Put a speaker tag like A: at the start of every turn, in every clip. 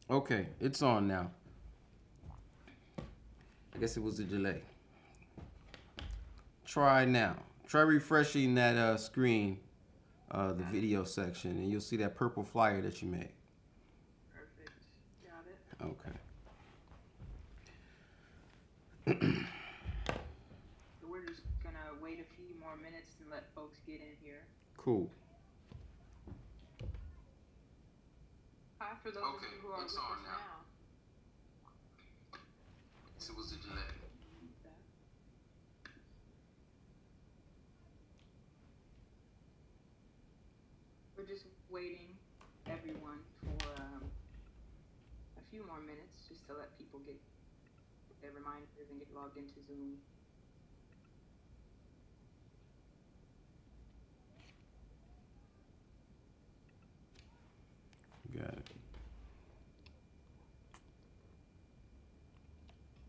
A: Okay, it's on now. I guess it was a delay. Try now. Try refreshing that screen, the video section, and you'll see that purple flyer that you made.
B: Perfect. Got it.
A: Okay.
B: So we're just gonna wait a few more minutes and let folks get in here.
A: Cool.
B: Hi, for those of you who are with us now.
A: It was a delay.
B: We're just waiting, everyone, for a few more minutes just to let people get their reminders and get logged into Zoom.
A: Got it.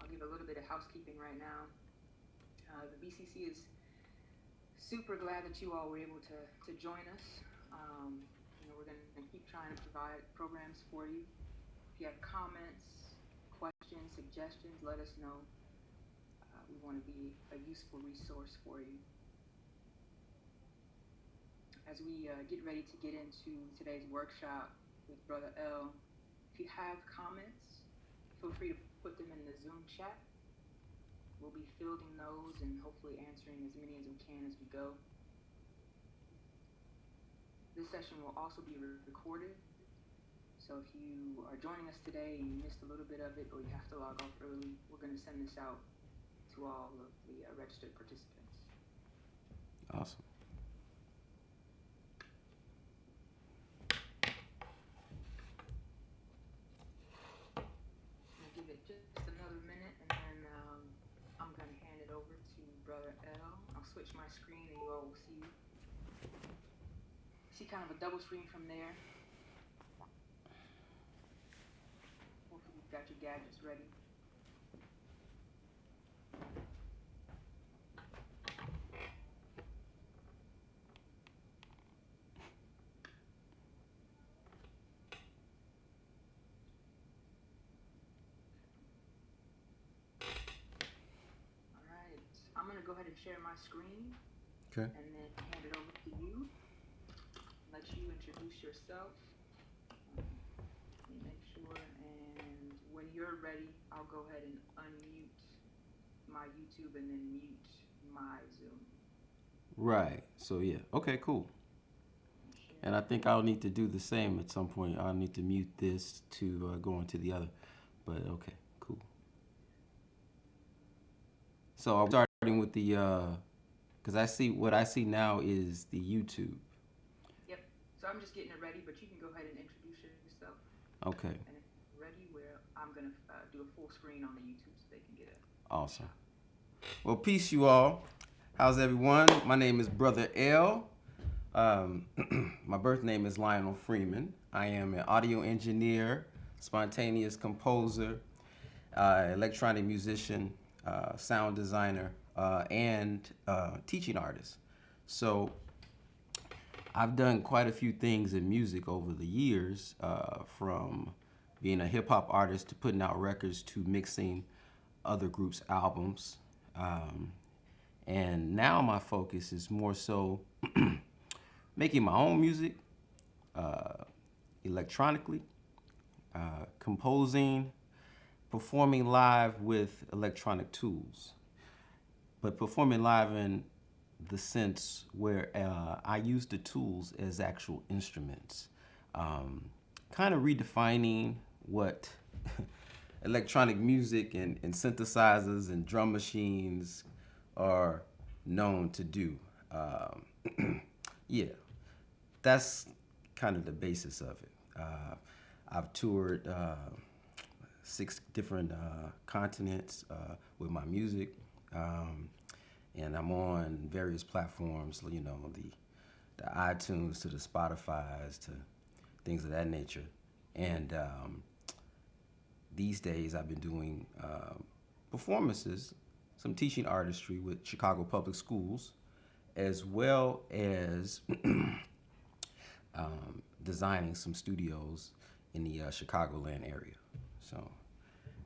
B: I'll give a little bit of housekeeping right now. The BCC is super glad that you all were able to join us. We're going to keep trying to provide programs for you. If you have comments, questions, suggestions, let us know. We want to be a useful resource for you. As we get ready to get into today's workshop with Brother L, if you have comments, feel free to put them in the Zoom chat. We'll be fielding those and hopefully answering as many as we can as we go. This session will also be recorded, so if you are joining us today and you missed a little bit of it or you have to log off early, we're going to send this out to all of the registered participants.
A: Awesome.
B: I'll give it just another minute and then I'm going to hand it over to Brother L. I'll switch my screen and you all will see kind of a double screen from there. Hopefully you've got your gadgets ready. All right, I'm going to go ahead and share my screen.
A: Okay.
B: And then hand it over to you. Let you introduce yourself. Let me make sure, and when you're ready, I'll go ahead and unmute my YouTube and then mute my Zoom.
A: Right. So yeah. Okay. Cool. And I think I'll need to do the same at some point. I'll need to mute this to go into the other. But okay. Cool. So I'm starting with the because I see what I see now is the YouTube.
B: Yep. So I'm just getting it ready, but you can go ahead and introduce yourself.
A: Okay.
B: And if you're ready, where I'm gonna do a full screen on the YouTube so they can get it.
A: Awesome. Well, peace, you all. How's everyone? My name is Brother L. My birth name is Lionel Freeman. I am an audio engineer, spontaneous composer, electronic musician, sound designer, and teaching artist. So I've done quite a few things in music over the years, from being a hip hop artist to putting out records to mixing other groups' albums. And now my focus is more so making my own music, electronically, composing, performing live with electronic tools. But performing live in the sense where I use the tools as actual instruments. Kind of redefining what electronic music and synthesizers and drum machines are known to do. Yeah, that's kind of the basis of it. I've toured 6 different continents with my music, and I'm on various platforms, you know, the iTunes to the Spotify's to things of that nature. And these days I've been doing performances, some teaching artistry with Chicago Public Schools, as well as designing some studios in the Chicagoland area. So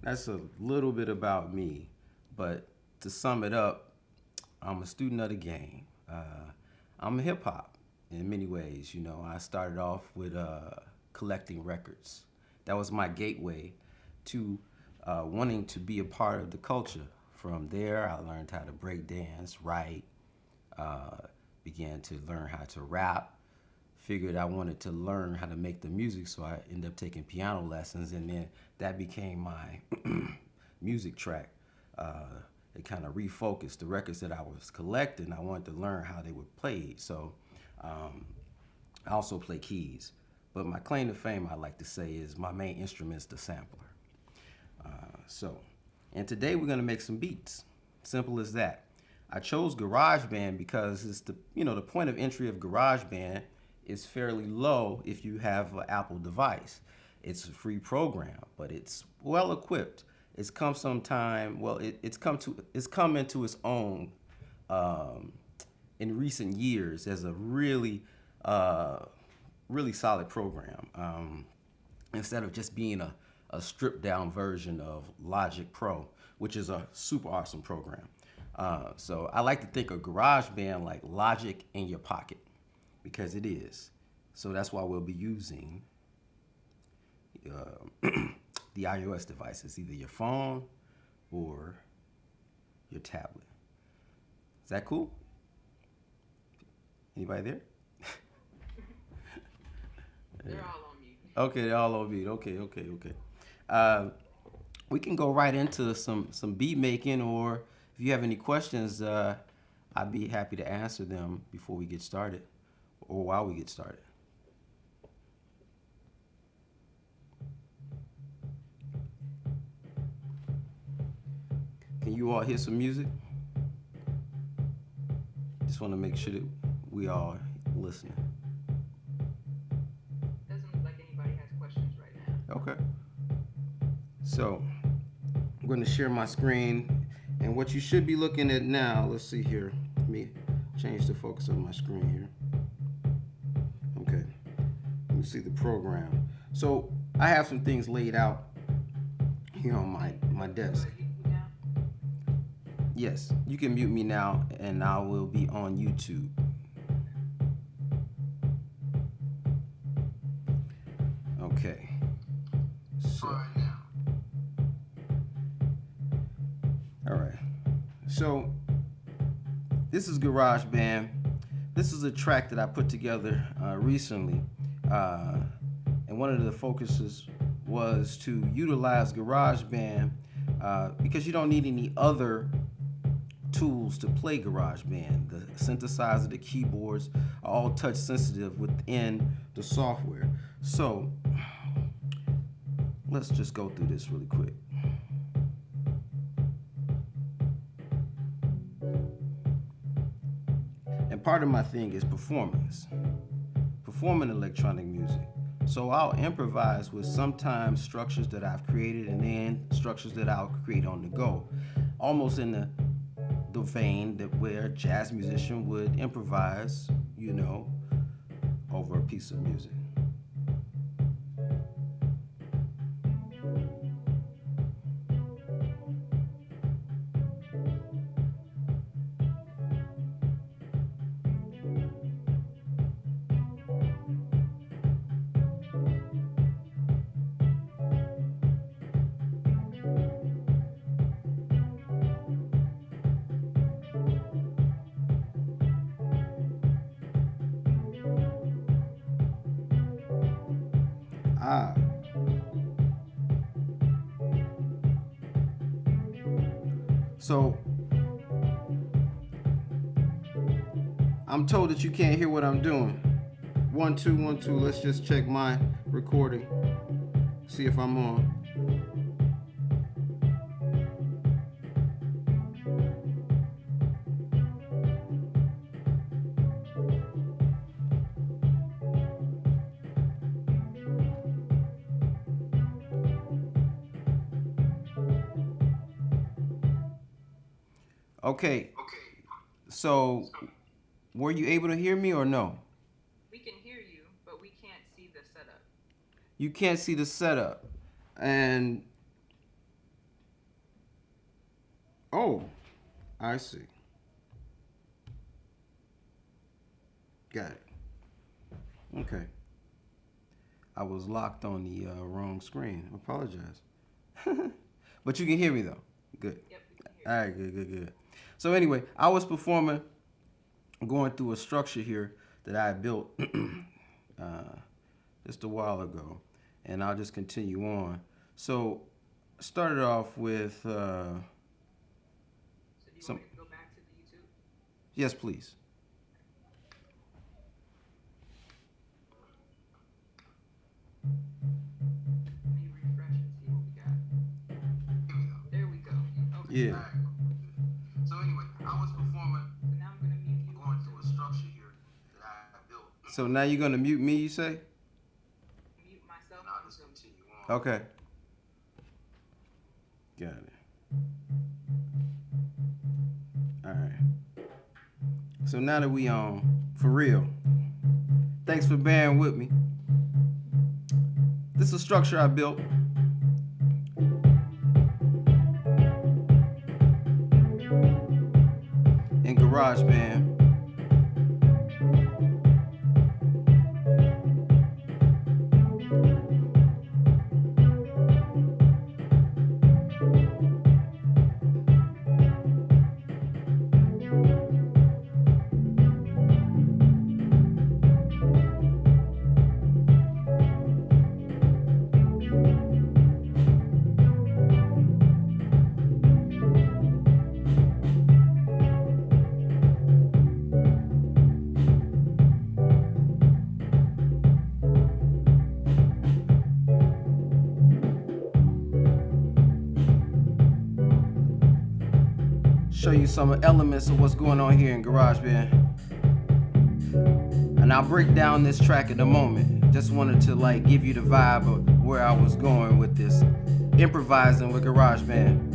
A: that's a little bit about me. But to sum it up, I'm a student of the game. I'm a hip hop in many ways. You know, I started off with collecting records. That was my gateway to wanting to be a part of the culture. From there, I learned how to break dance, write, uh, began to learn how to rap. Figured I wanted to learn how to make the music, so I ended up taking piano lessons, and then that became my music track. It kind of refocused the records that I was collecting. I wanted to learn how they were played, so um, I also play keys. But my claim to fame, I like to say, is my main instrument is the sampler. So, and today we're gonna make some beats. Simple as that. I chose GarageBand because it's the point of entry of GarageBand is fairly low if you have an Apple device. It's a free program, but it's well equipped. It's come sometime. Well, it's come into its own um, in recent years as a really solid program. Instead of just being a stripped down version of Logic Pro, which is a super awesome program. So I like to think of GarageBand like Logic in your pocket because it is. So that's why we'll be using the iOS devices, either your phone or your tablet. Is that cool? Anybody there?
B: They're all on mute.
A: Okay, they're all on mute. Okay. We can go right into some beat making, or if you have any questions, I'd be happy to answer them before we get started, or while we get started. Can you all hear some music? Just want to make sure that we all listening.
B: Doesn't look like anybody has questions right now.
A: Okay. So I'm going to share my screen, and what you should be looking at now. Let's see here. Let me change the focus of my screen here. Okay. Let me see the program. So I have some things laid out here on my desk. Yes, you can mute me now, and I will be on YouTube. Okay. So. All right. So this is GarageBand. This is a track that I put together recently, and one of the focuses was to utilize GarageBand because you don't need any other tools to play GarageBand. The synthesizer, the keyboards are all touch sensitive within the software. So let's just go through this really quick. And part of my thing is performing electronic music. So I'll improvise with sometimes structures that I've created and then structures that I'll create on the go, almost in the vein that where a jazz musician would improvise, over a piece of music. Ah. So I'm told that you can't hear what I'm doing. 1 2 1 2. Let's just check my recording. See if I'm on. Okay. So were you able to hear me or no?
B: We can hear you, but we can't see the setup.
A: you can't see the setup. And oh, I see. Got it. Okay. I was locked on the wrong screen. I apologize. But you can hear me though. Good.
B: Yep, we can hear you.
A: All right, good. So anyway, I was performing, going through a structure here that I built just a while ago, and I'll just continue on. So started off with
B: So do you
A: some.
B: want me to go back to the YouTube?
A: Yes, please.
B: Let me refresh and see what we got. There we go. Okay.
A: Yeah.
B: All right.
A: So anyway, I was performing,
B: So now I'm gonna mute you.
A: going through a structure here that I built. So now you're gonna mute me, you say?
B: Mute myself.
A: And I'll just continue on. Okay. Got it. All right. So now that we on for real, thanks for bearing with me. This is a structure I built. In GarageBand. Show you some elements of what's going on here in GarageBand. And I'll break down this track in a moment. Just wanted to like give you the vibe of where I was going with this improvising with GarageBand.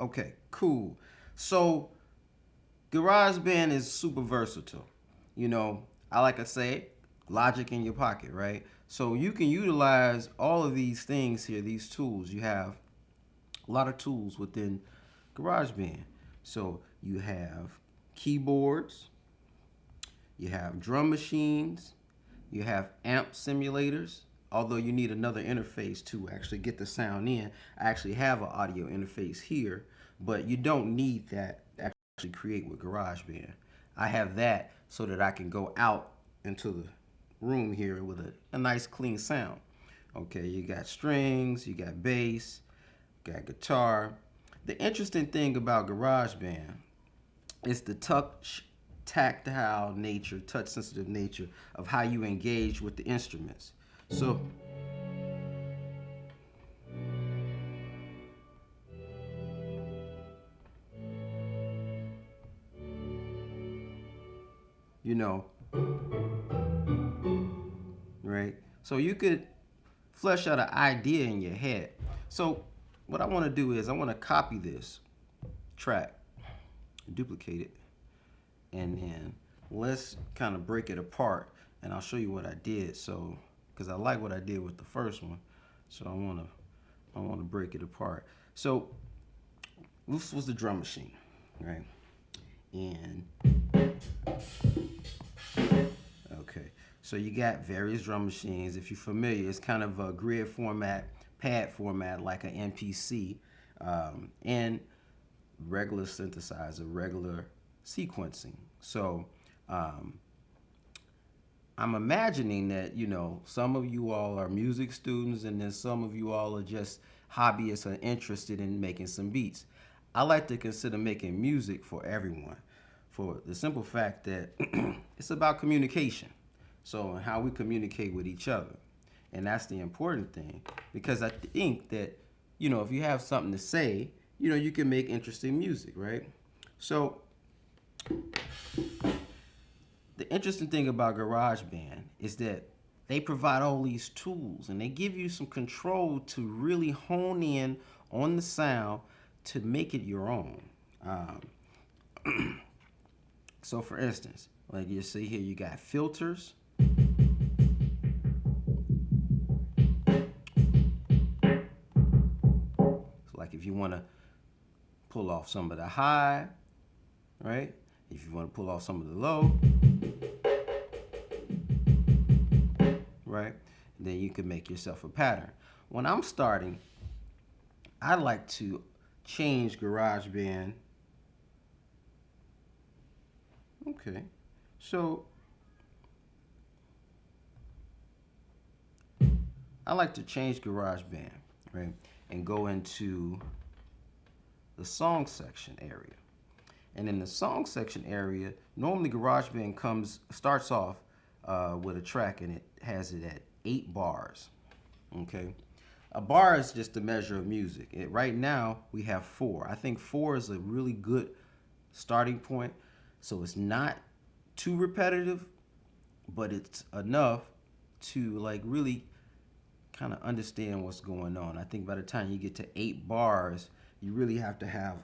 A: Okay, cool. So GarageBand is super versatile. You know, like I say, logic in your pocket, right? So you can utilize all of these things here, these tools. You have a lot of tools within GarageBand. So you have keyboards, you have drum machines, you have amp simulators. Although you need another interface to actually get the sound in. I actually have an audio interface here, but you don't need that to actually create with GarageBand. I have that so that I can go out into the room here with a nice clean sound. Okay, you got strings, you got bass, you got guitar. The interesting thing about GarageBand is the tactile nature, touch sensitive nature of how you engage with the instruments. So, you know, right? So you could flesh out an idea in your head. So what I want to do is I want to copy this track, duplicate it, and then let's kind of break it apart, and I'll show you what I did. So, because I like what I did with the first one, so I want to break it apart. So this was the drum machine, right? And okay, so you got various drum machines. If you're familiar, it's kind of a grid format, pad format, like an MPC, and regular synthesizer, regular sequencing. So I'm imagining that, you know, some of you all are music students and then some of you all are just hobbyists or interested in making some beats. I like to consider making music for everyone, for the simple fact that it's about communication. So how we communicate with each other. And that's the important thing, because I think that, you know, if you have something to say, you know, you can make interesting music, right? So the interesting thing about GarageBand is that they provide all these tools and they give you some control to really hone in on the sound to make it your own. So for instance, like you see here, you got filters. So like if you want to pull off some of the high, right? If you want to pull off some of the low, right? Then you can make yourself a pattern. When I'm starting, I like to change GarageBand. Okay, so I like to change GarageBand, right? And go into the song section area. And in the song section area, normally GarageBand starts off with a track and it has it at 8 bars. Okay, a bar is just a measure of music. Right now we have 4. I think 4 is a really good starting point. So it's not too repetitive, but it's enough to like really kind of understand what's going on. I think by the time you get to 8 bars, you really have to have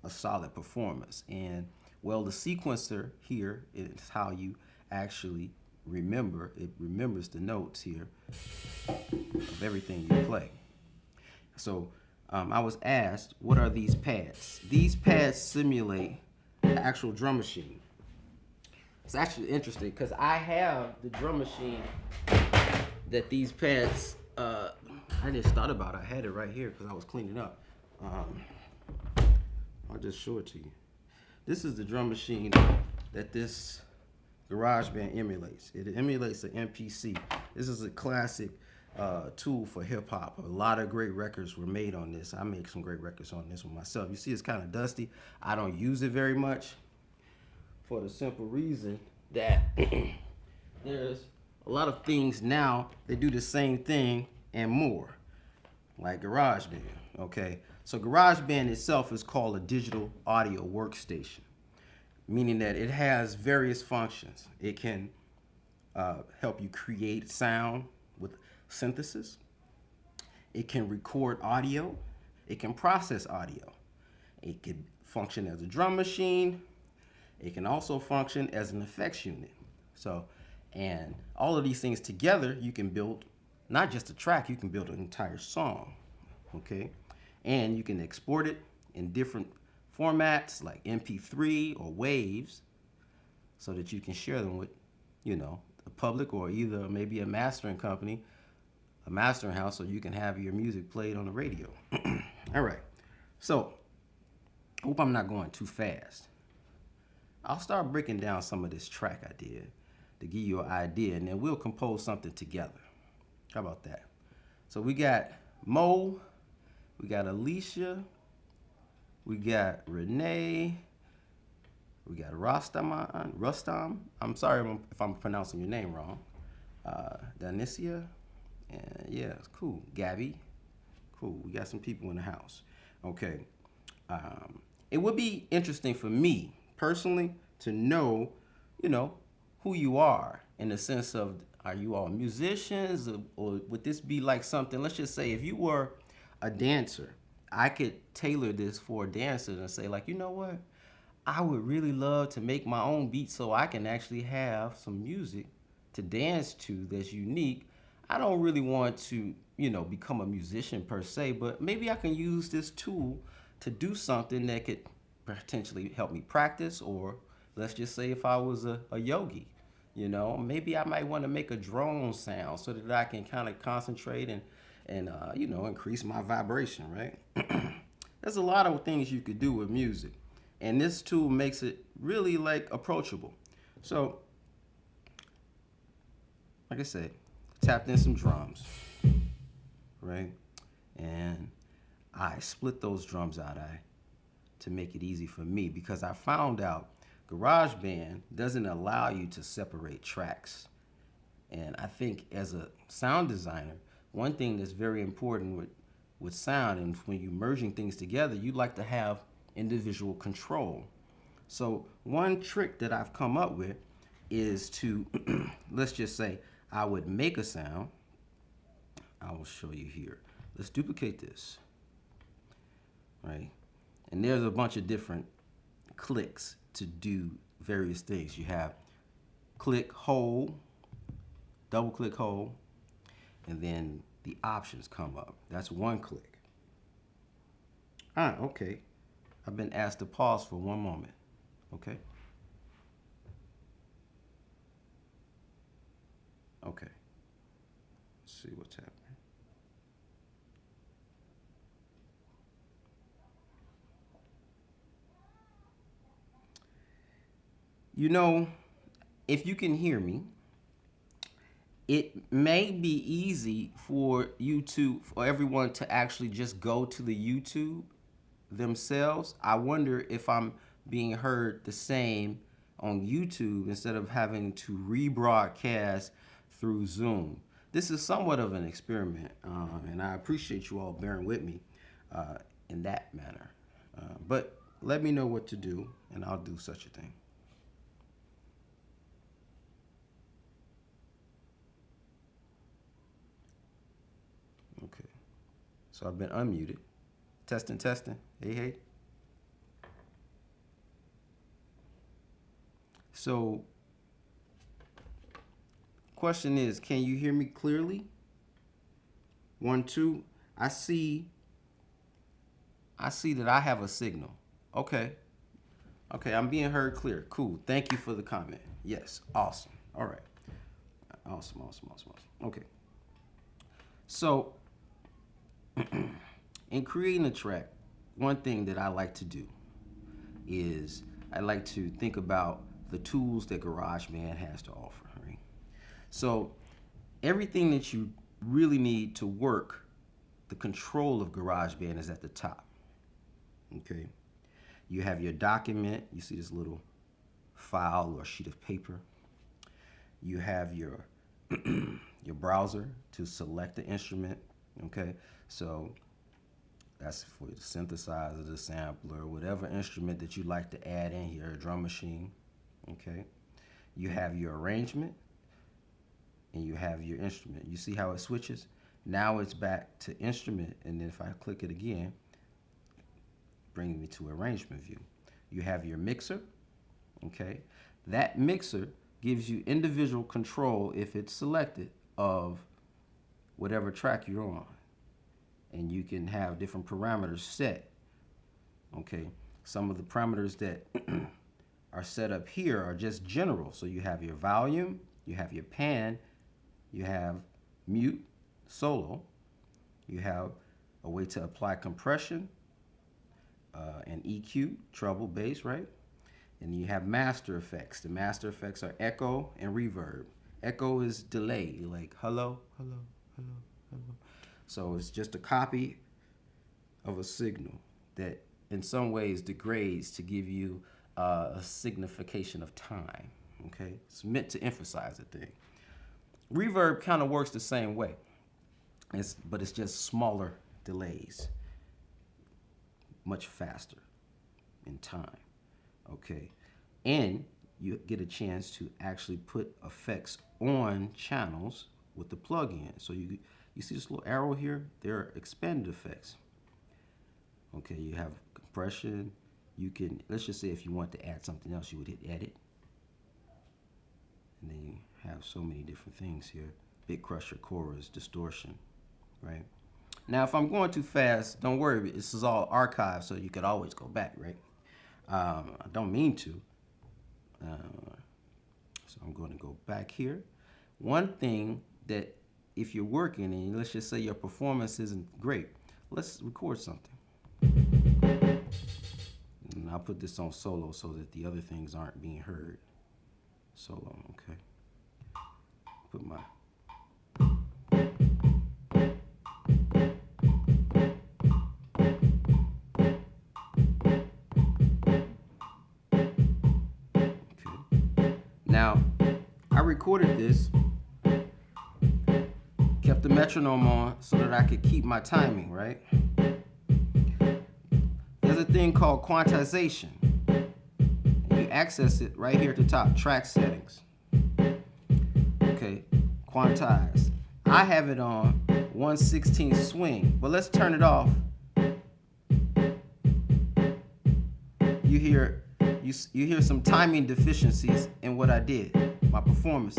A: a solid performance. And well, the sequencer here is how you actually remember. It remembers the notes here of everything you play. So I was asked, what are these pads? These pads simulate the actual drum machine. It's actually interesting because I have the drum machine that these pads, I just thought about. I had it right here because I was cleaning up. I'll just show it to you. This is the drum machine that this GarageBand emulates. It emulates an MPC. This is a classic tool for hip hop. A lot of great records were made on this. I make some great records on this one myself. You see it's kind of dusty. I don't use it very much for the simple reason that there's a lot of things now that do the same thing and more, like GarageBand, okay? So GarageBand itself is called a digital audio workstation, meaning that it has various functions. It can help you create sound with synthesis. It can record audio. It can process audio. It can function as a drum machine. It can also function as an effects unit. So, and all of these things together, you can build not just a track, you can build an entire song. Okay? And you can export it in different formats like MP3 or waves so that you can share them with, the public or either maybe a mastering company, a mastering house, so you can have your music played on the radio. All right. So, hope I'm not going too fast. I'll start breaking down some of this track I did to give you an idea, and then we'll compose something together. How about that? So we got Mo, we got Alicia, we got Renee, we got Rustam. I'm sorry if I'm pronouncing your name wrong. Danicia, and yeah, it's cool. Gabby, cool. We got some people in the house. Okay. It would be interesting for me personally to know, who you are in the sense of, are you all musicians, or would this be like something? Let's just say if you were a dancer, I could tailor this for dancers and say, like, you know what? I would really love to make my own beat so I can actually have some music to dance to that's unique. I don't really want to, become a musician per se, but maybe I can use this tool to do something that could potentially help me practice. Or let's just say if I was a yogi, maybe I might want to make a drone sound so that I can kind of concentrate and increase my vibration, right? There's a lot of things you could do with music, and this tool makes it really like approachable. So, like I said, tapped in some drums, right? And I split those drums out to make it easy for me, because I found out GarageBand doesn't allow you to separate tracks. And I think as a sound designer, one thing that's very important with sound, and when you're merging things together, you like to have individual control. So one trick that I've come up with is to, let's just say I would make a sound. I will show you here. Let's duplicate this, right? And there's a bunch of different clicks to do various things. You have click, hold, double click, hold, and then the options come up. That's one click. Okay. I've been asked to pause for one moment. Okay. Okay. Let's see what's happening. If you can hear me, it may be easy for everyone to actually just go to the YouTube themselves. I wonder if I'm being heard the same on YouTube instead of having to rebroadcast through Zoom. This is somewhat of an experiment, and I appreciate you all bearing with me in that manner. But let me know what to do, and I'll do such a thing. Okay, so I've been unmuted. Testing, testing. Hey, hey. So, question is, can you hear me clearly? 1, 2. I see that I have a signal. Okay. Okay, I'm being heard clear. Cool. Thank you for the comment. Yes. Awesome. All right. Awesome. Okay. So, in creating a track, one thing that I like to do is I like to think about the tools that GarageBand has to offer, right? So everything that you really need to work the control of GarageBand is at the top, okay? You have your document. You see this little file or sheet of paper. You have your your browser to select the instrument, okay? So that's for the synthesizer, the sampler, whatever instrument that you like to add in here, a drum machine, okay? You have your arrangement, and you have your instrument. You see how it switches? Now it's back to instrument, and then if I click it again, bring me to arrangement view. You have your mixer, Okay, that mixer gives you individual control if it's selected of whatever track you're on, and you can have different parameters set. Okay, some of the parameters that are set up here are just general. So you have your volume, you have your pan, you have mute, solo, you have a way to apply compression, and EQ, treble, bass, right? And you have master effects. The master effects are echo and reverb. Echo is delay, like hello, hello, hello, hello. So it's just a copy of a signal that in some ways degrades to give you a signification of time. Okay, it's meant to emphasize a thing. Reverb kind of works the same way, but it's just smaller delays, much faster in time. Okay, and you get a chance to actually put effects on channels with the plug-in. So you see this little arrow here? They're expanded effects. Okay, you have compression. You can, let's just say if you want to add something else, you would hit edit. And then you have so many different things here. Big crusher, chorus, distortion, right? Now, if I'm going too fast, don't worry. This is all archived, so you could always go back, right? I don't mean to. So I'm going to go back here. One thing that if you're working and let's just say your performance isn't great, let's record something. And I'll put this on solo so that the other things aren't being heard. Solo, okay. Put my Now, I recorded this, kept the metronome on so that I could keep my timing, right? There's a thing called quantization. And you access it right here at the top, track settings. Okay, quantize. I have it on 1/16 swing, but let's turn it off. You hear some timing deficiencies in what I did, my performance.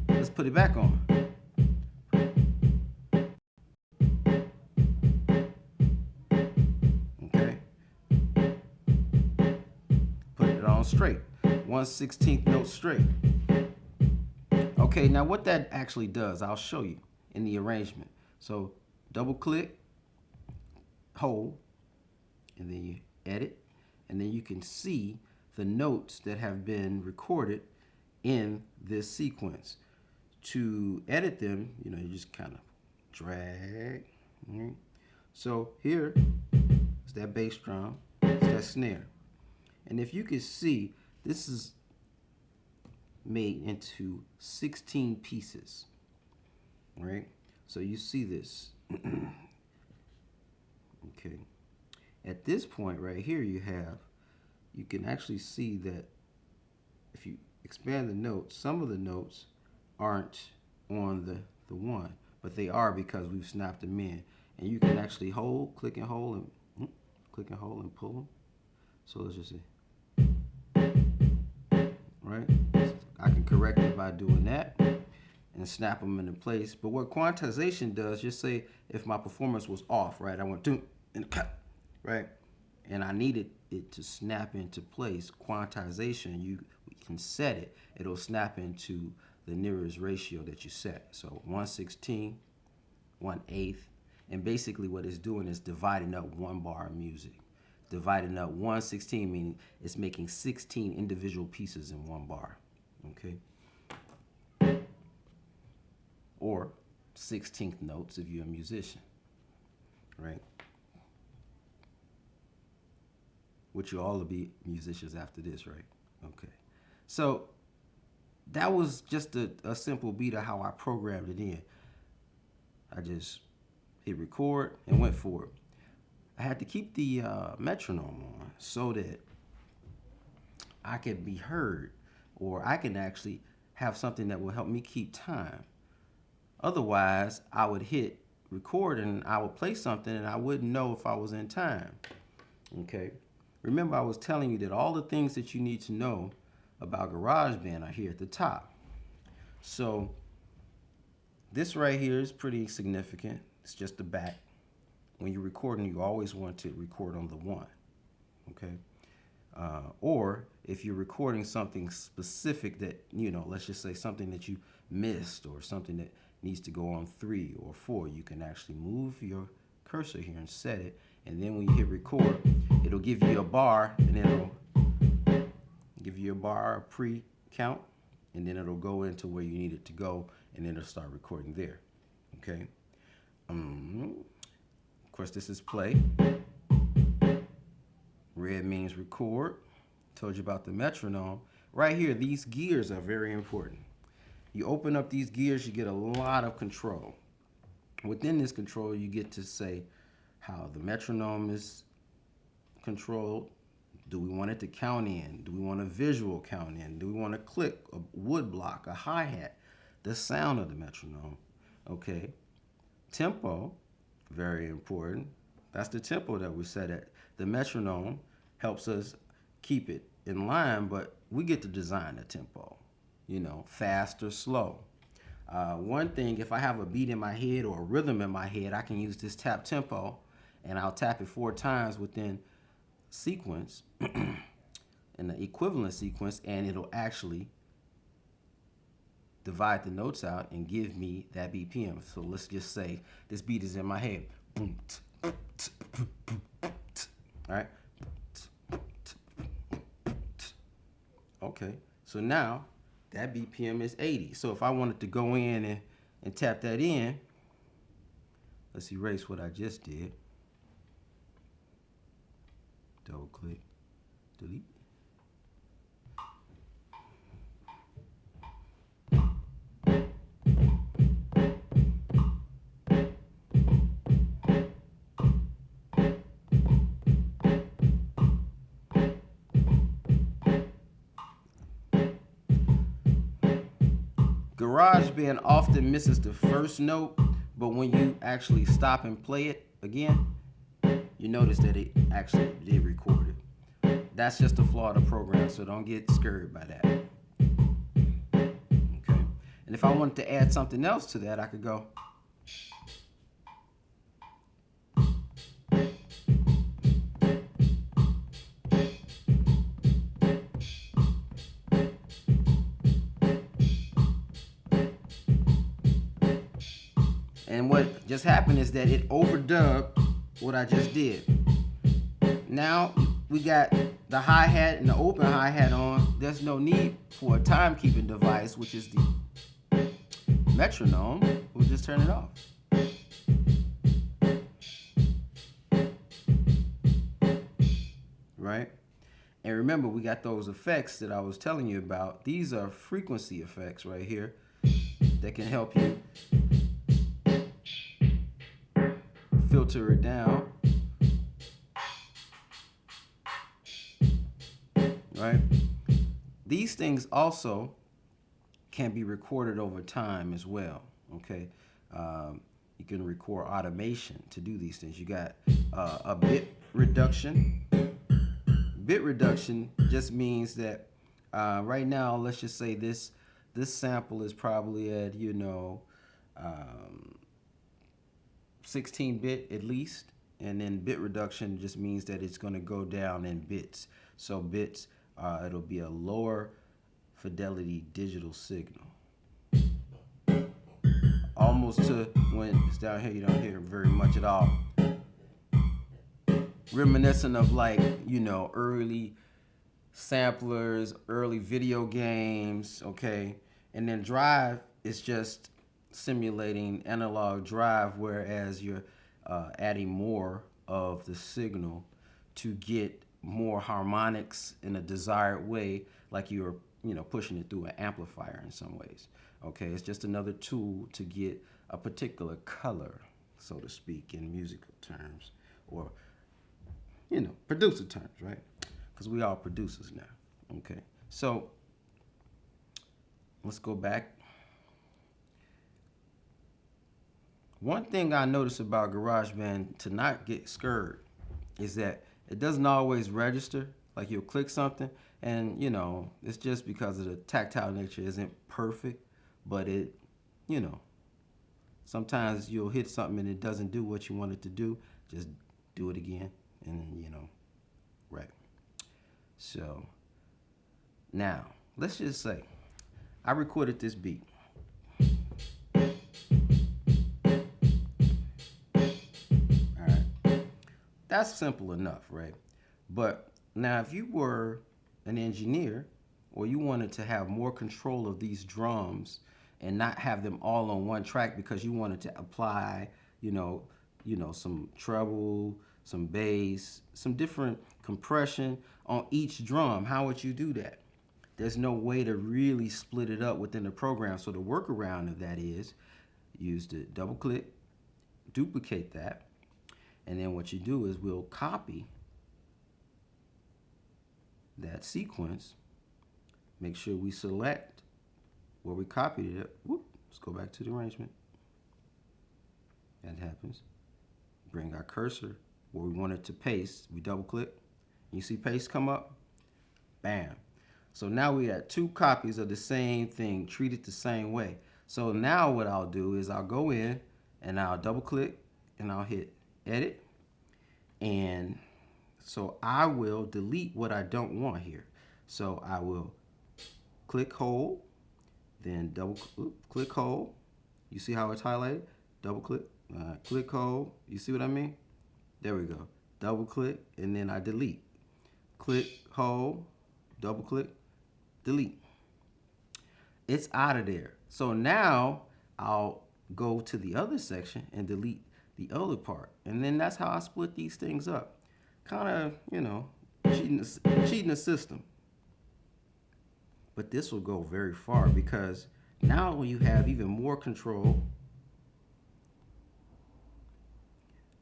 A: Let's put it back on. Okay. Put it on straight. 1/16 note straight. Okay, now what that actually does, I'll show you in the arrangement. So double click, hold, and then you edit. And then you can see the notes that have been recorded in this sequence. To edit them, you just kind of drag. Right? So here is that bass drum, it's that snare. And if you can see, this is made into 16 pieces, right? So you see this. Okay. At this point right here, you can actually see that if you expand the notes, some of the notes aren't on the one, but they are because we've snapped them in. And you can actually hold, click and hold, and click and hold and pull them. So let's just see. Right? I can correct it by doing that and snap them into place. But what quantization does, just say if my performance was off, right? I went to and cut. Right? And I needed it to snap into place. Quantization, you can set it. It'll snap into the nearest ratio that you set. So 1/16, 1/8. And basically what it's doing is dividing up one bar of music. Dividing up 1/16, meaning it's making 16 individual pieces in one bar. Okay? Or 16th notes if you're a musician. Right? Which you all will be musicians after this, right? Okay. So that was just a simple beat of how I programmed it in. I just hit record and went for it. I had to keep the metronome on so that I could be heard, or I can actually have something that will help me keep time. Otherwise, I would hit record and I would play something and I wouldn't know if I was in time. Okay. remember I was telling you that all the things that you need to know about GarageBand are here at the top. So this right here is pretty significant. It's just the back. When you're recording, you always want to record on the 1, okay? Or if you're recording something specific that, let's just say something that you missed or something that needs to go on 3 or 4, you can actually move your cursor here and set it. And then when you hit record, it'll give you a bar, and it'll give you a bar, a pre-count, and then it'll go into where you need it to go, and then it'll start recording there, okay? Of course, this is play. Red means record. Told you about the metronome. Right here, these gears are very important. You open up these gears, you get a lot of control. Within this control, you get to say how the metronome is controlled. Do we want it to count in? Do we want a visual count in? Do we want to click, a wood block, a hi-hat? The sound of the metronome, okay? Tempo, very important. That's the tempo that we set at. The metronome helps us keep it in line, but we get to design the tempo, fast or slow. One thing, if I have a beat in my head or a rhythm in my head, I can use this tap tempo, and I'll tap it 4 times within sequence, in the equivalent sequence, and it'll actually divide the notes out and give me that BPM. So let's just say this beat is in my head. All right. Okay, so now that BPM is 80. So if I wanted to go in and tap that in, let's erase what I just did. Double click, delete. GarageBand often misses the first note, but when you actually stop and play it again, you notice that it actually did record it. That's just a flaw of the program, so don't get scared by that. Okay. And if I wanted to add something else to that, I could go. And what just happened is that it overdubbed what I just did. Now we got the hi-hat and the open hi-hat on. There's no need for a timekeeping device, which is the metronome. We'll just turn it off. Right? And remember, we got those effects that I was telling you about. These are frequency effects right here that can help you filter it down, right? These things also can be recorded over time as well, okay? You can record automation to do these things. You got a bit reduction. Bit reduction just means that right now, let's just say this sample is probably at, 16-bit at least, and then bit reduction just means that it's going to go down in bits. So bits, it'll be a lower fidelity digital signal. Almost to when it's down here, you don't hear very much at all. Reminiscent of early samplers, early video games, okay? And then drive is just simulating analog drive, whereas you're adding more of the signal to get more harmonics in a desired way, like you're pushing it through an amplifier in some ways. Okay, it's just another tool to get a particular color, so to speak, in musical terms, or producer terms, right? Because we are producers now. Okay, so let's go back. One thing I notice about GarageBand, to not get scared, is that it doesn't always register. Like you'll click something, and it's just because of the tactile nature isn't perfect, but it, you know, sometimes you'll hit something and it doesn't do what you want it to do. Just do it again, and right. So now let's just say I recorded this beat. All right, that's simple enough, right? But now, if you were an engineer or you wanted to have more control of these drums and not have them all on one track because you wanted to apply, some treble, some bass, some different compression on each drum, how would you do that? There's no way to really split it up within the program. So the workaround of that is use the double click, duplicate that, and then what you do is we'll copy that sequence, make sure we select where we copied it. Whoop, let's go back to the arrangement. That happens. Bring our cursor where we want it to paste. We double click. You see paste come up? Bam. So now we have two copies of the same thing treated the same way. So now what I'll do is I'll go in and I'll double click and I'll hit edit, and so I will delete what I don't want here. So I will click hold, then double click hold. You see how it's highlighted? Double click, click hold. You see what I mean? There we go. Double click and then I delete. Click hold, double click, delete. It's out of there. So now I'll go to the other section and delete the other part. And then that's how I split these things up. Kind of, cheating the system. But this will go very far because now you have even more control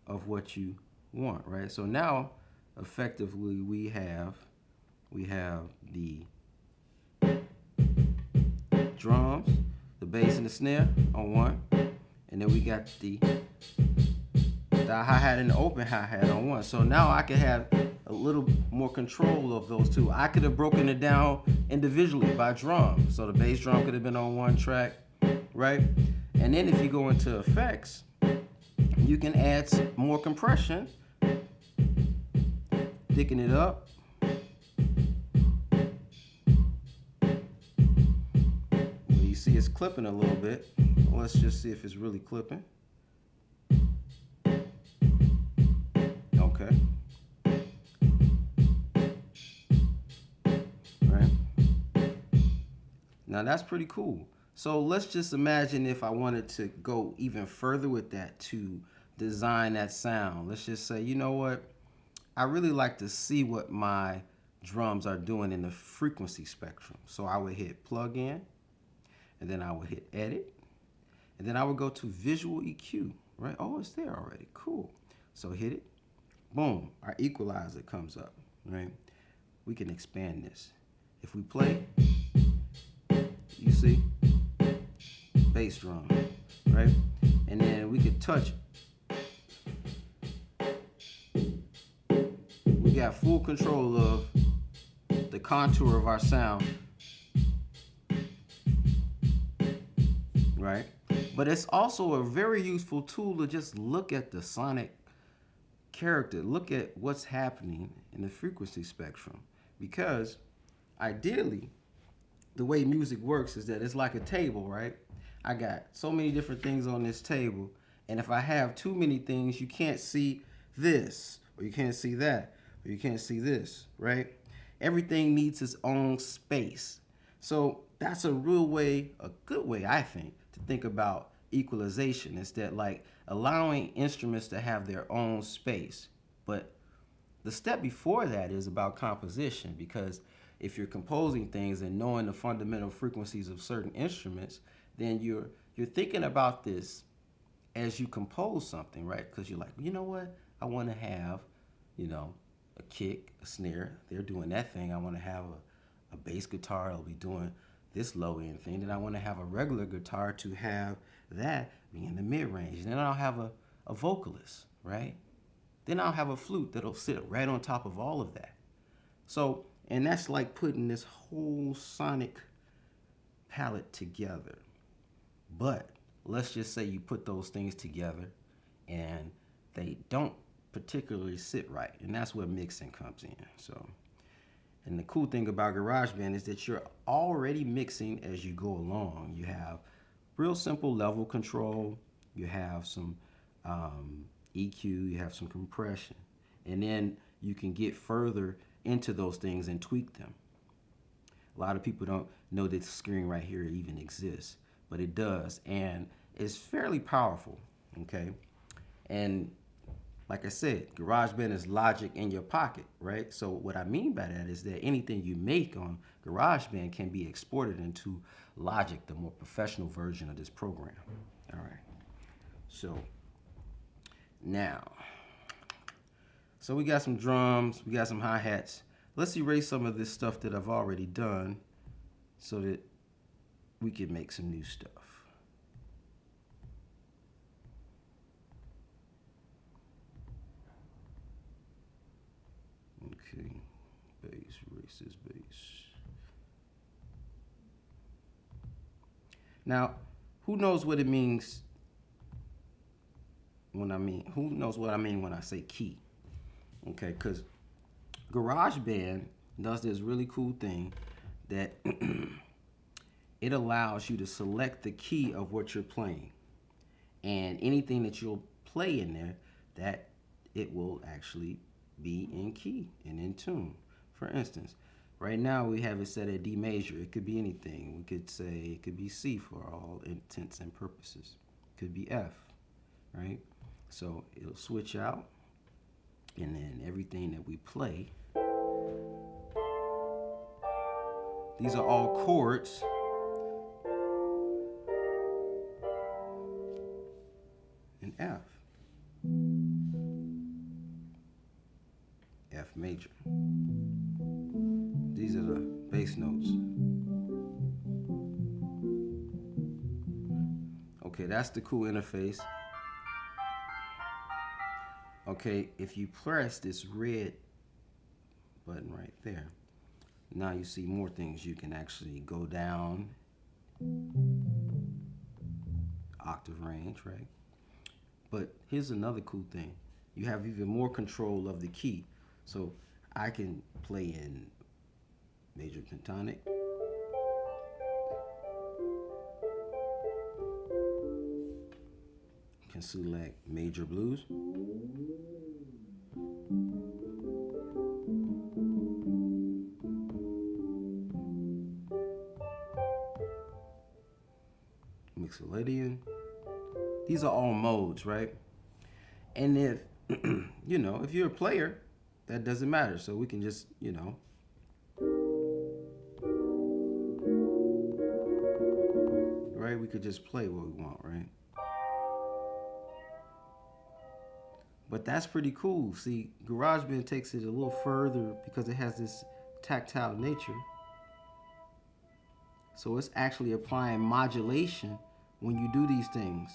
A: of what you want, right? So now, effectively, we have the drums, the bass and the snare on one, and then we got the hi-hat and the open hi-hat on one. So now I can have a little more control of those two. I could have broken it down individually by drum. So the bass drum could have been on one track, right? And then if you go into effects, you can add some more compression, thicken it up. You see it's clipping a little bit. Let's just see if it's really clipping. Okay. Right. Now that's pretty cool. So let's just imagine if I wanted to go even further with that to design that sound. Let's just say, you know what? I really like to see what my drums are doing in the frequency spectrum. So I would hit plug in, and then I would hit edit, and then I would go to visual EQ, right? Oh, it's there already. Cool. So hit it. Boom. Our equalizer comes up, right? We can expand this. If we play, you see, bass drum, right? And then we could touch it. We got full control of the contour of our sound, right? But it's also a very useful tool to just look at the sonic character, look at what's happening in the frequency spectrum. Because ideally, the way music works is that it's like a table, right? I got so many different things on this table, and if I have too many things, you can't see this, or you can't see that, or you can't see this, right? Everything needs its own space. So that's a real way, a good way, I think, to think about equalization. Is that like allowing instruments to have their own space. But the step before that is about composition, because if you're composing things and knowing the fundamental frequencies of certain instruments, then you're thinking about this as you compose something, right? Because you're like, you know what? I want to have, a kick, a snare. They're doing that thing. I want to have a bass guitar. It'll be doing this low end thing. Then I want to have a regular guitar to have that be in the mid range. Then I'll have a vocalist, right? Then I'll have a flute that'll sit right on top of all of that. So, and that's like putting this whole sonic palette together. But let's just say you put those things together and they don't particularly sit right. And that's where mixing comes in. So, and the cool thing about GarageBand is that you're already mixing as you go along. You have real simple level control. You have some EQ. You have some compression. And then you can get further into those things and tweak them. A lot of people don't know this screen right here even exists, but it does. And it's fairly powerful, okay? And like I said, GarageBand is Logic in your pocket, right? So what I mean by that is that anything you make on GarageBand can be exported into Logic, the more professional version of this program. All right. So now, so we got some drums, we got some hi-hats. Let's erase some of this stuff that I've already done so that we can make some new stuff. Okay, bass, erase this bass. Now, who knows what it means who knows what I mean when I say key? Okay, because GarageBand does this really cool thing that it allows you to select the key of what you're playing. And anything that you'll play in there, that it will actually be in key and in tune. For instance, right now we have it set at D major. It could be anything. We could say it could be C for all intents and purposes. It could be F, right? So it'll switch out, and then everything that we play, these are all chords in F. F major. These are the bass notes. Okay, that's the cool interface. Okay, if you press this red button right there, now you see more things. You can actually go down octave range, right? But here's another cool thing. You have even more control of the key. So I can play in major pentatonic, can select major blues, Mixolydian. These are all modes, right? And if you know, if you're a player, that doesn't matter. So we can just, you know, right? We could just play what we want, right? But that's pretty cool. See, GarageBand takes it a little further because it has this tactile nature. So it's actually applying modulation when you do these things.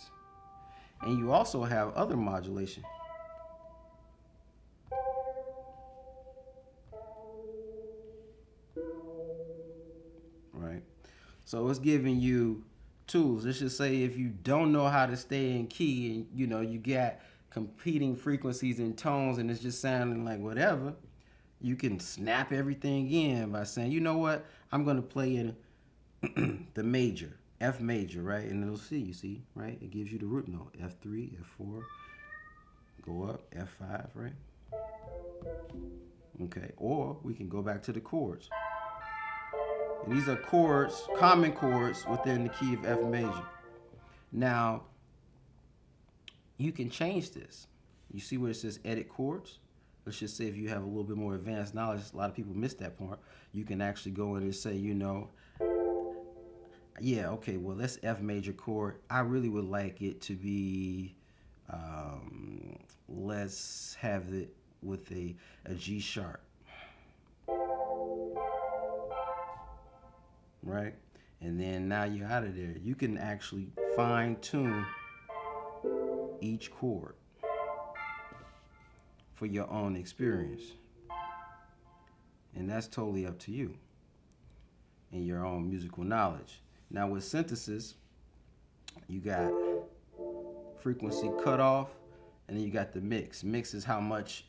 A: And you also have other modulation. Right? So it's giving you tools. Let's just say if you don't know how to stay in key and you know you got competing frequencies and tones and it's just sounding like whatever, you can snap everything in by saying, you know what, I'm going to play in the major, F major, right? And it'll see, you see, right? It gives you the root note, F3, F4, go up, F5, right? Okay, or we can go back to the chords. And these are chords, common chords within the key of F major. Now, you can change this. You see where it says edit chords? Let's just say if you have a little bit more advanced knowledge, a lot of people miss that part. You can actually go in and say, you know, yeah, okay, well, that's F major chord. I really would like it to be, let's have it with a G sharp. Right? And then now you're out of there. You can actually fine tune each chord. for your own experience. And that's totally up to you and your own musical knowledge. Now with synthesis, you got frequency cutoff, and then you got the mix. Mix is how much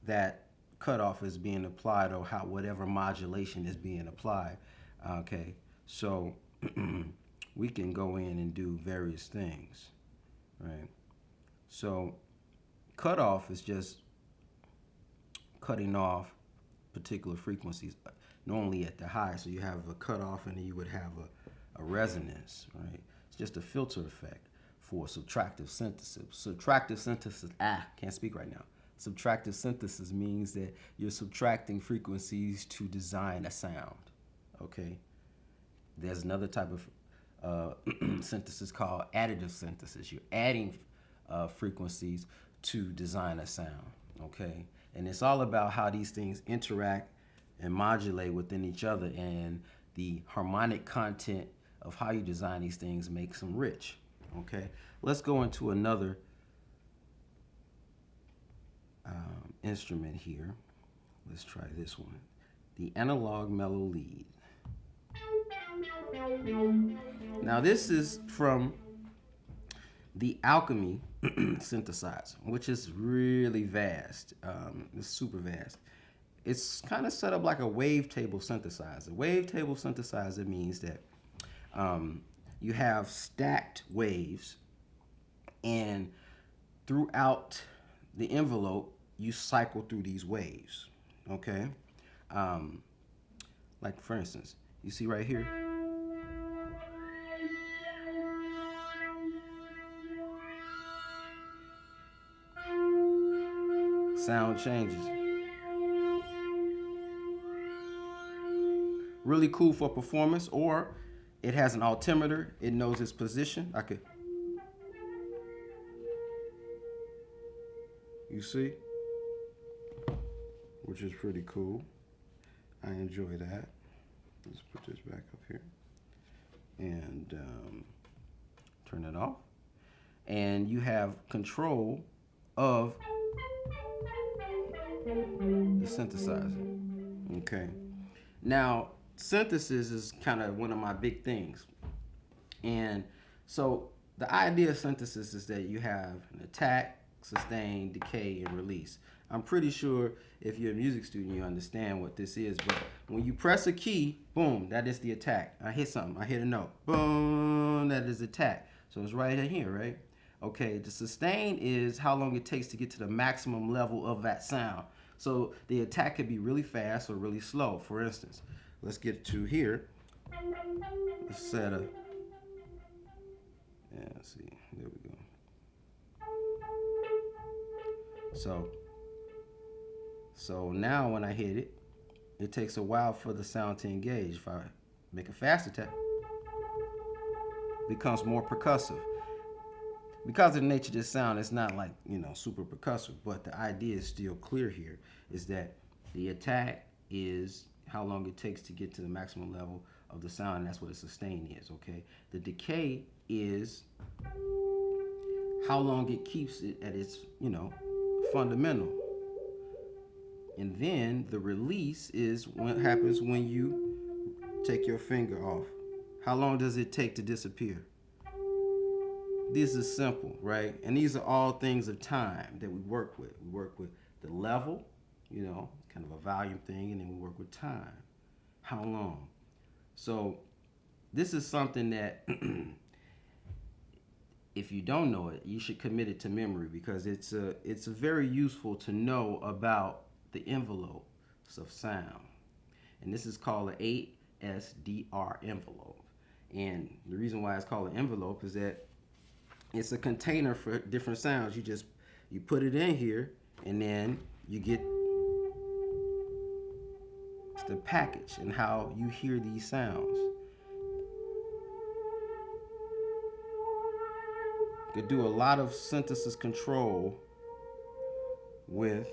A: that cutoff is being applied, or how whatever modulation is being applied. Okay, so we can go in and do various things, right? So cutoff is just cutting off particular frequencies, normally at the high. So you have a cutoff, and then you would have a resonance, right? It's just a filter effect for subtractive synthesis. Subtractive synthesis, can't speak right now. Subtractive synthesis means that you're subtracting frequencies to design a sound, okay? There's another type of synthesis called additive synthesis. You're adding frequencies to design a sound, okay? And it's all about how these things interact and modulate within each other, and the harmonic content of how you design these things makes them rich, okay? Let's go into another instrument here. Let's try this one, the analog mellow lead. Now this is from the Alchemy synthesizer, which is really vast. It's super vast. It's kind of set up like a wavetable synthesizer. Wavetable synthesizer means that you have stacked waves, and throughout the envelope, you cycle through these waves, okay? Like for instance, you see right here? Sound changes. Really cool for performance, or it has an altimeter. It knows its position. You see? Which is pretty cool. I enjoy that. Let's put this back up here and turn it off. And you have control of the synthesizer. Okay. Now, synthesis is kind of one of my big things. And so the idea of synthesis is that you have an attack, sustain, decay, and release. I'm pretty sure if you're a music student, you understand what this is, but when you press a key, boom, that is the attack. I hit something, I hit a note, boom, that is attack. So it's right in here, right? Okay, the sustain is how long it takes to get to the maximum level of that sound. So the attack could be really fast or really slow. For instance, let's get to here. Let's set a, yeah, let's see, there we go. So now when I hit it, it takes a while for the sound to engage. If I make a fast attack, it becomes more percussive. Because of the nature of this sound, it's not like, super percussive, but the idea is still clear here, is that the attack is how long it takes to get to the maximum level of the sound, and that's what a sustain is, okay? The decay is how long it keeps it at its, fundamental. And then the release is what happens when you take your finger off. How long does it take to disappear? This is simple, right? And these are all things of time that we work with. We work with the level, kind of a volume thing, and then we work with time. How long? So this is something that if you don't know it, you should commit it to memory, because it's very useful to know about the envelopes of sound. And this is called an 8SDR envelope. And the reason why it's called an envelope is that it's a container for different sounds. You put it in here, and then you get the package and how you hear these sounds. You could do a lot of synthesis control with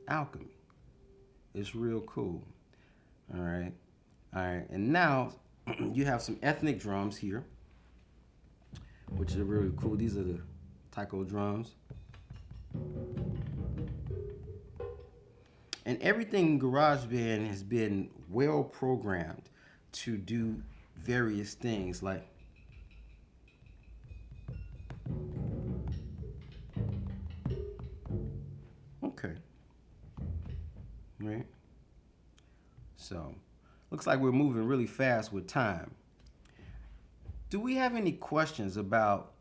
A: Alchemy. It's real cool. All right. And now you have some ethnic drums here, which are really cool. These are the taiko drums. And everything in GarageBand has been well programmed to do various things like okay. Right? So, looks like we're moving really fast with time. Do we have any questions about,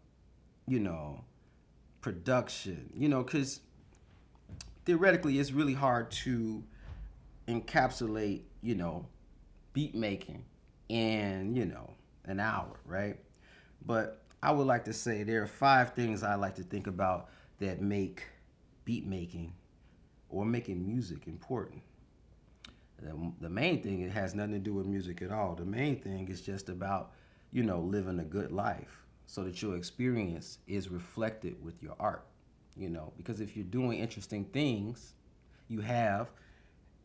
A: you know, production? You know, because theoretically it's really hard to encapsulate, you know, beat making in, you know, an hour, right? But I would like to say there are 5 things I like to think about that make beat making or making music important. The main thing, it has nothing to do with music at all. The main thing is just about, you know, living a good life so that your experience is reflected with your art, you know, because if you're doing interesting things, you have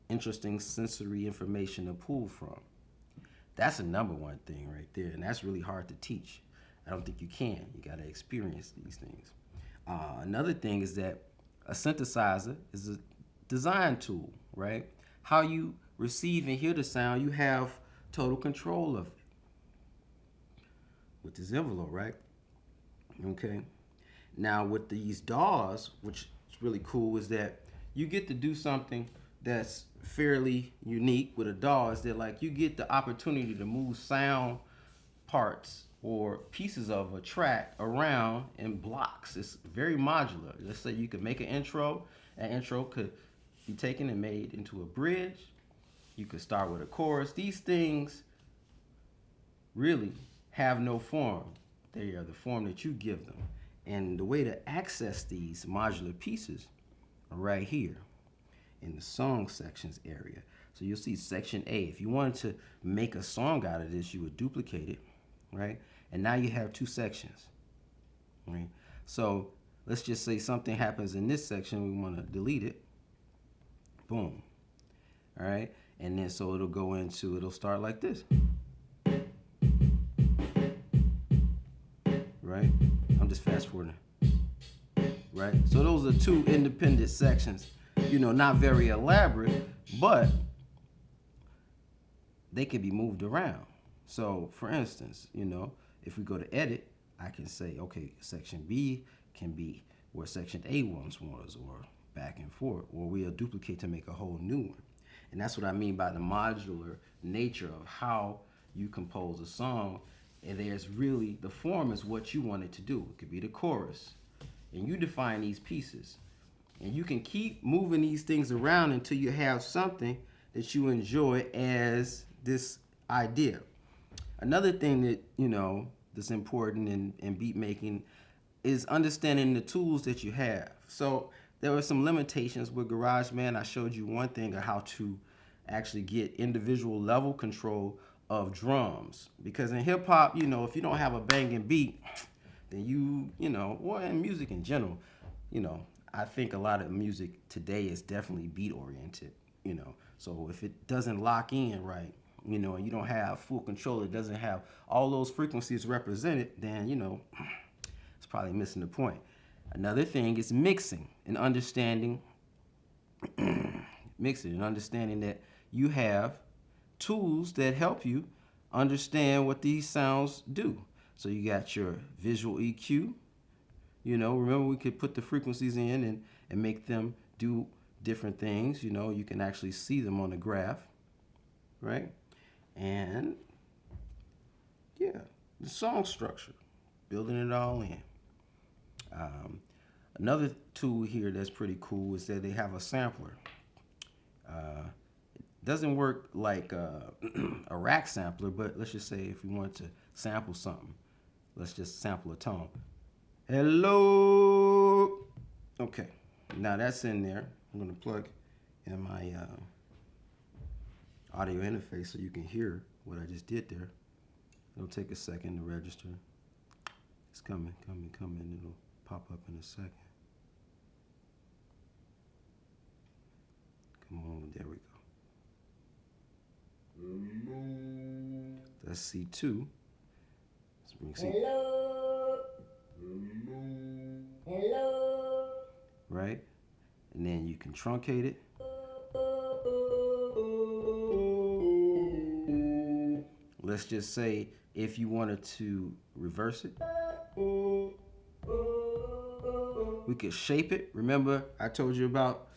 A: interesting sensory information to pull from. That's the number one thing right there, and that's really hard to teach. I don't think you can. You got to experience these things. Another thing is that a synthesizer is a design tool, right? How you receive and hear the sound, you have total control of it with this envelope, right? Okay. Now with these DAWs, which is really cool, is that you get to do something that's fairly unique with a DAW, is that like you get the opportunity to move sound parts or pieces of a track around in blocks. It's very modular. Let's say you could make an intro. An intro could be taken and made into a bridge. You could start with a chorus. These things really have no form. They are the form that you give them. And the way to access these modular pieces are right here in the song sections area. So you'll see section A. If you wanted to make a song out of this, you would duplicate it, right? And now you have 2 sections, right? So let's just say something happens in this section. We want to delete it. Boom. All right. And then so it'll start like this. Right? I'm just fast forwarding. Right? So those are 2 independent sections, you know, not very elaborate, but they can be moved around. So for instance, you know, if we go to edit, I can say, okay, section B can be where section A once was, or back and forth, or we'll duplicate to make a whole new one. And that's what I mean by the modular nature of how you compose a song. And there's really, the form is what you want it to do. It could be the chorus. And you define these pieces. And you can keep moving these things around until you have something that you enjoy as this idea. Another thing that, you know, that's important in beat making is understanding the tools that you have. So there were some limitations with GarageBand. I showed you one thing of how to actually get individual level control of drums. Because in hip hop, you know, if you don't have a banging beat, then you know, or in music in general, you know, I think a lot of music today is definitely beat oriented, you know. So if it doesn't lock in right, you know, and you don't have full control, it doesn't have all those frequencies represented, then, you know, it's probably missing the point. Another thing is mixing and understanding that you have tools that help you understand what these sounds do. So you got your visual EQ. You know, remember we could put the frequencies in and make them do different things. You know, you can actually see them on the graph, right? And yeah, the song structure, building it all in. Another tool here that's pretty cool is that they have a sampler. It doesn't work like a rack sampler, but let's just say if we want to sample something, let's just sample a tone. Hello. Okay, now that's in there. I'm gonna plug in my audio interface so you can hear what I just did there. It'll take a second to register. It's coming. It'll pop up in a second. Come on, there we go. Hello. That's C2. Let's bring C. Hello. Hello. right? And then you can truncate it. Let's just say if you wanted to reverse it, we could shape it. Remember, I told you about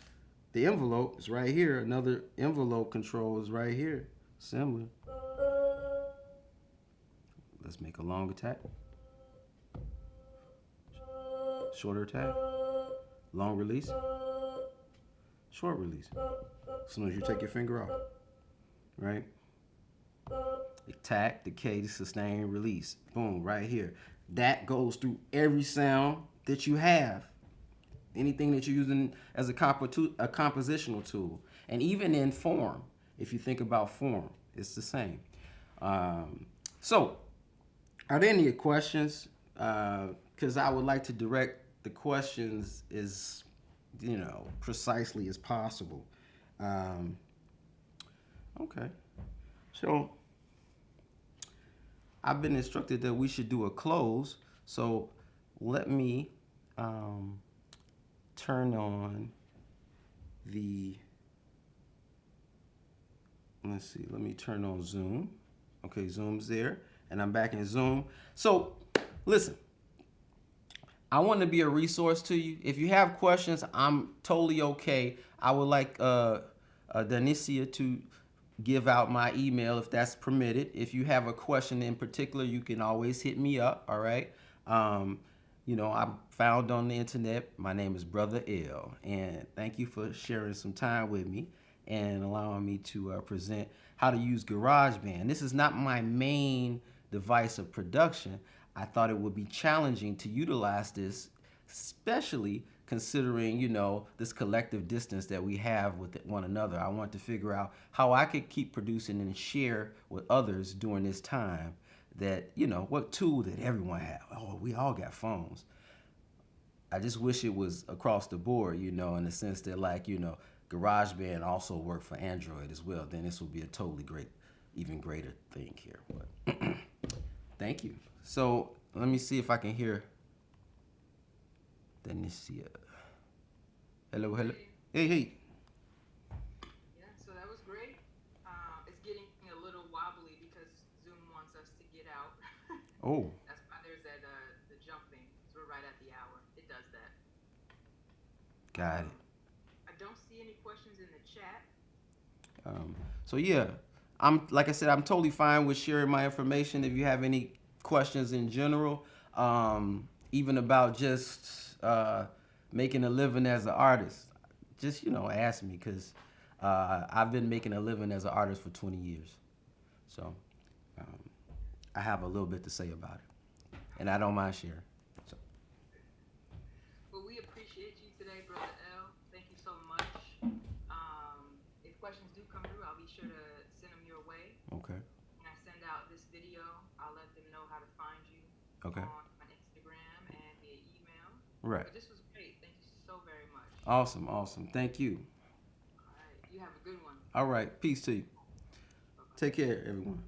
A: the envelope. It's right here. Another envelope control is right here. Similar. Let's make a long attack. Shorter attack. Long release. Short release. As soon as you take your finger off. Right? Attack, decay, sustain, release. Boom, right here. That goes through every sound that you have. Anything that you're using as a compositional tool. And even in form, if you think about form, it's the same. So, are there any questions? Because I would like to direct the questions as, precisely as possible. Okay. So, I've been instructed that we should do a close. So, let me turn on the, let's see, let me turn on Zoom. Okay, Zoom's there, and I'm back in Zoom. So, listen, I want to be a resource to you. If you have questions, I'm totally okay. I would like Denicia to give out my email if that's permitted. If you have a question in particular, you can always hit me up, all right? I'm found on the internet. My name is Brother L, and thank you for sharing some time with me and allowing me to present how to use GarageBand. This is not my main device of production. I thought it would be challenging to utilize this, especially considering, this collective distance that we have with one another. I want to figure out how I could keep producing and share with others during this time that, what tool that everyone have. Oh, we all got phones. I just wish it was across the board, in the sense that, GarageBand also worked for Android as well. Then this would be a totally great, even greater thing here. But thank you. So let me see if I can hear Denicia. Hello. Hey.
B: Yeah, so that was great. It's getting a little wobbly because Zoom wants us to get out.
A: Oh.
B: That's why there's that the jumping. So we're right at the hour. It does that.
A: Got it.
B: I don't see any questions in the chat.
A: So yeah, like I said, I'm totally fine with sharing my information. If you have any questions in general, even about just making a living as an artist, just ask me, because I've been making a living as an artist for 20 years. So I have a little bit to say about it, and I don't mind sharing. So.
B: Well, we appreciate you today, Brother L. Thank you so much. If questions do come through, I'll be sure to send them your way.
A: Okay.
B: When I send out this video, I'll let them know how to find you.
A: Okay.
B: On my Instagram and via email.
A: Right.
B: But this was great. Thank you so very much.
A: Awesome. Thank you.
B: All right. You have a good one.
A: All right. Peace to you.
B: Bye-bye.
A: Take care, everyone.